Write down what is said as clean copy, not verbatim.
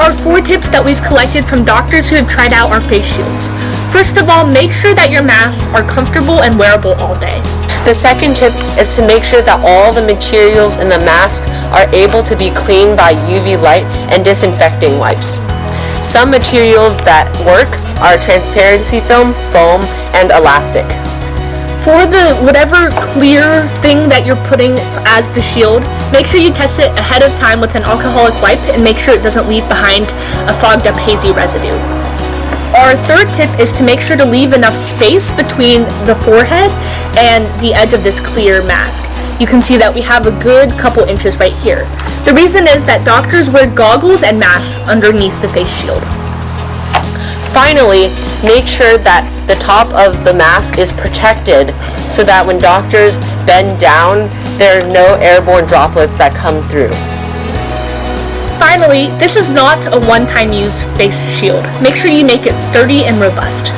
are 4 tips that we've collected from doctors who have tried out our face shields. First of all, make sure that your masks are comfortable and wearable all day. The second tip is to make sure that all the materials in the mask are able to be cleaned by UV light and disinfecting wipes. Some materials that work are transparency film, foam, and elastic. For the whatever clear thing that you're putting as the shield, make sure you test it ahead of time with an alcoholic wipe and make sure it doesn't leave behind a fogged up hazy residue. Our third tip is to make sure to leave enough space between the forehead and the edge of this clear mask. You can see that we have a good couple inches right here. The reason is that doctors wear goggles and masks underneath the face shield. Finally, make sure that the top of the mask is protected so that when doctors bend down, there are no airborne droplets that come through. Finally, this is not a one-time use face shield. Make sure you make it sturdy and robust.